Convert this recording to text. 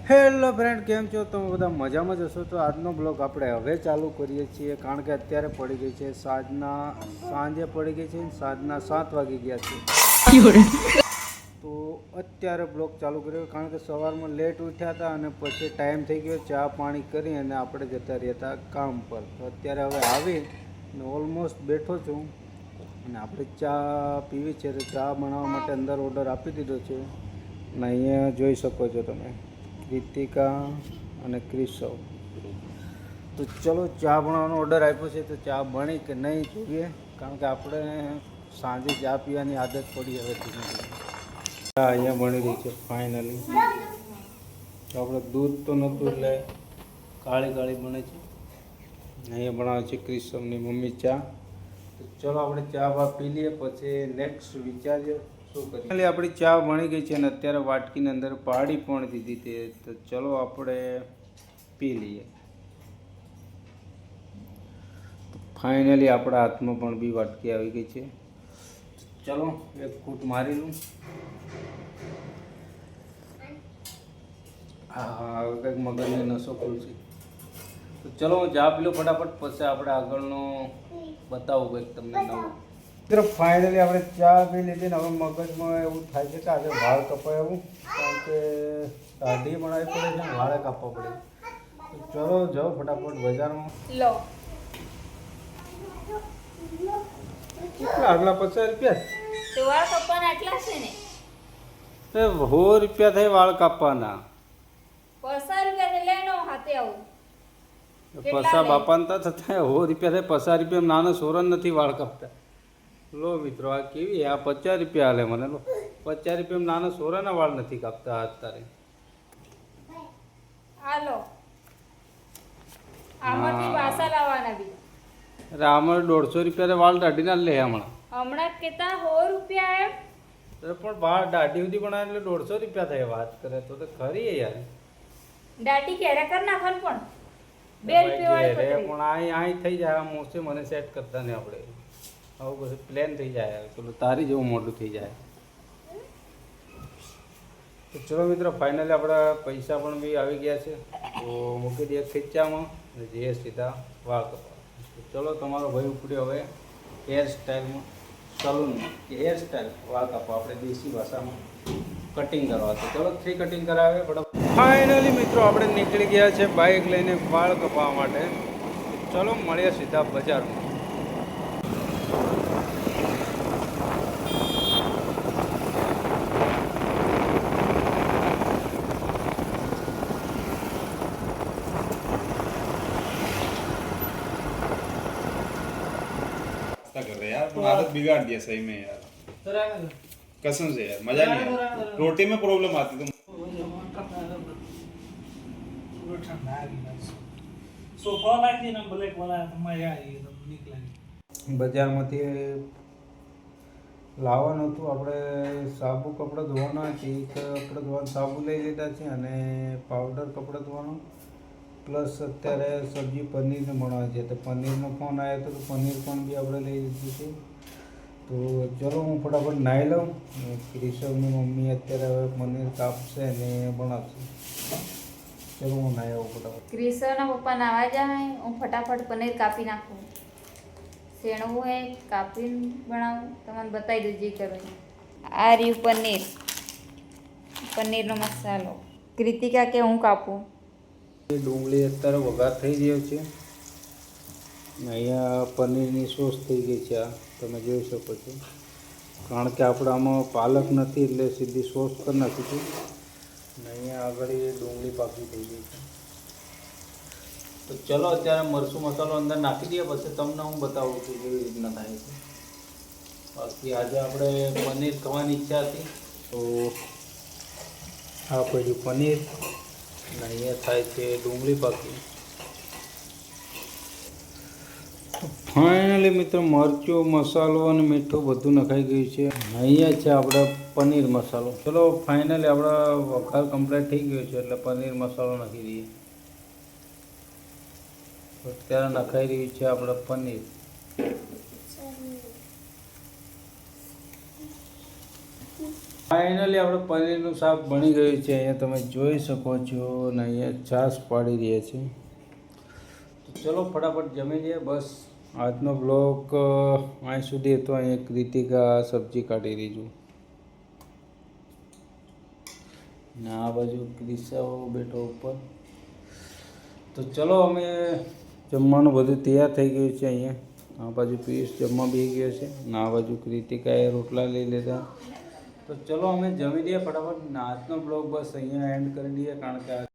Hello friend, કેમ છો? તમે બધા મજામાં જશો? તો આજનો બ્લોગ આપણે હવે ચાલુ કરીએ છીએ, કારણ કે અત્યારે પડી ગઈ છે સાંજે પડી ગઈ છે, સાંજના 7 વાગી ગયા છે. તો અત્યારે બ્લોગ ચાલુ કર્યો, કારણ કે સવારમાં લેટ ઉઠ્યા હતા અને પછી ટાઈમ થઈ ગયો ચા પાણી કરી અને આપણે જતા રહ્યા હતા કામ પર. તો અત્યારે હવે આવી અને ઓલમોસ્ટ બેઠો છું અને આપણે ચા પીવી છે. તો ચા બનાવવા માટે અંદર ઓર્ડર આપી દીધો છે અને અહીંયા જોઈ શકો છો તમે કૃતિકા અને ક્રિશવ. તો ચલો, ચા બનાવવાનો ઓર્ડર આપ્યો છે તો ચા બની કે નહીં જોઈએ, કારણ કે આપણે સાંજે ચા પીવાની આદત પડી હવે ધીમે ધીમે. ચા અહીંયા બની રહી છે ફાઇનલી. તો આપણે દૂધ તો નહોતું એટલે કાળી કાળી બને છે. અહીંયા બનાવે છે ક્રિશવની મમ્મી ચા. તો ચલો આપણે ચા બા પી લઈએ, પછી નેક્સ્ટ વિચારીએ શું કરીએ. આપણી ચા બની ગઈ છે અને અત્યારે વાટકીની અંદર પાડી પણ દીધી તે. તો ચલો આપણે પી લઈએ. ફાઇનલી આપણા હાથમાં પણ બી વાટકી આવી ગઈ છે. ચલો એક ફૂટ મારી લઉં. હા, હવે કંઈક મગજની નસો ખુલશે. તો ચલો હું ચા પી લઉં ફટાફટ, પછી આપણે આગળનું બતાવું કંઈક તમને નવું. મિત્રો ફાઇનલી આપણે ચા પી લીધી ને હવે મગજમાં એવું થાય છે કે આજે વાળ કપાય એવું, કારણ કે દાઢી બનાવવી પડે છે, વાળે કાપવા પડે. તો ચલો જાઓ ફટાફટ બજારમાં. લો કેટલા આગલા 50 રૂપિયા? તો વાળ કપવાના એટલા છે ને? 100 રૂપિયા થાય વાળ કાપવાના. 50 રૂપિયા લેનો હાથે આવું. પસા બાપાને તો થતા 100 રૂપિયા થાય. 50 રૂપિયા નાનો સોરન નથી વાળ કાપતા. લો મિત્રો, આ કેવી આ 50 રૂપિયા હાલે મને. લો 50 રૂપિયા નાનો સોરાના વાળ નથી કાપતા અત્યારે. હાલો આમાંથી વાસા લાવવાના બી. અરે આમાં 150 રૂપિયા વાળ દાઢી ના લે હમણાં. હમણાં કેતા 100 રૂપિયા એમ. પણ વાળ દાઢી સુધી બનાવે એટલે 150 રૂપિયા થાય. વાત કરે તો ખરી યાર. દાઢી ક્યારે કર નાખન પણ 2 રૂપિયા વાળી પતરી. પણ અહીં થઈ જાય. મોસે મને સેટ કરતા ને આપણે આવું બધું પ્લેન થઈ જાય. પેલું તારી જેવું મોટું થઈ જાય. તો ચલો મિત્રો, ફાઇનલી આપણા પૈસા પણ બી આવી ગયા છે. તો મૂકી દઈએ ખીચામાં અને જઈએ સીધા વાળ કપાવવા. તો ચલો, તમારો ભાઈ ઉપડ્યો હવે હેર સ્ટાઇલમાં, સલૂનમાં કે હેર સ્ટાઇલ વાળ કાપવા, આપણે દેશી ભાષામાં કટિંગ કરવા. તો ચલો 3 કટિંગ કરાવે ફટાફટ. ફાઇનલી મિત્રો આપણે નીકળી ગયા છે બાઇક લઈને વાળ કપાવવા માટે. ચલો મળીએ સીધા બજારમાં. कर रहे यार, तुम आदत बिगाड़ दिया सही में यार, कसम से यार मजा नहीं आया. रोटी में प्रॉब्लम आती तुम. બજારમાંથી લાવવાનું હતું આપણે સાબુ કપડાં ધોવાના છે. કપડાં ધોવાનું સાબુ લઈ લીધા છે અને પાવડર કપડાં ધોવાનું, પ્લસ અત્યારે સબ્જી પનીરને બનાવે છે. તો પનીરનો ફોન આવ્યો હતો તો પનીર પણ બી આપણે લઈ લીધું છે. તો ચલો હું ફટાફટ નાહી લઉં. ક્રિશવની મમ્મી અત્યારે હવે પનીર કાપશે અને બનાવશે. ચલો હું નાહી આવું ફટાફટ. ક્રિશવના પપ્પા નાવા જાય, હું ફટાફટ પનીર કાપી નાખું. શેણવું હે કાપીને બનાવું. તમને બતાવી દઉં જે કરો. આ રહ્યું પનીર, પનીરનો મસાલો. કૃતિકા કે હું કાપું. ડુંગળી અત્યારે વઘાર થઈ ગયો છે. અહીંયા પનીરની સોસ થઈ ગઈ છે. આ તમે જોઈ શકો છો, કારણ કે આપણે આમાં પાલક નથી એટલે સીધી સોસ કરી નાખીશું. અને અહીંયા આગળ ડુંગળી પાકી થઈ ગઈ છે. તો ચલો અત્યારે મરચું મસાલો અંદર નાખી દઈએ, પછી તમને હું બતાવું કે કેવી રીતના થાય છે. બાકી આજે આપણે પનીર ખાવાની ઈચ્છા હતી તો આ પડ્યું પનીર અને અહીંયા થાય છે ડુંગળી પાકી. ફાઇનલી મિત્રો મરચું મસાલો અને મીઠું બધું નખાઈ ગયું છે. અહીંયા છે આપણે પનીર મસાલો. ચલો ફાઇનલી આપણા વઘાર કમ્પ્લીટ થઈ ગયો છે એટલે પનીર મસાલો નાખી દઈએ. અત્યારે નખાઈ રહ્યું છે આપણે પનીર. ફાઇનલી આપણે પનીરનું શાક બની ગયું છે. અહીંયા તમે જોઈ શકો છો ને અહીંયા છાશ પાડી રહ્યા છે. તો ચલો ફટાફટ જમી લઈએ. બસ આજનો બ્લોગ અહીં સુધી હતો. અહીંયા કૃતિકા સબ્જી કાઢી રહી છું ને આ બાજુ ક્રિસાઓ બેઠો ઉપર. તો ચલો અમે જમવાનું બધું તૈયાર થઈ ગયું છે. અહીંયા આ બાજુ પિયુષ જમવા બેસી ગયો છે ને આ બાજુ કૃતિકાએ રોટલા લઈ લીધા. તો ચલો અમે જમી લઈએ ફટાફટ. આજનો બ્લોગ બસ અહીંયા એન્ડ કરી દઈએ કારણ કે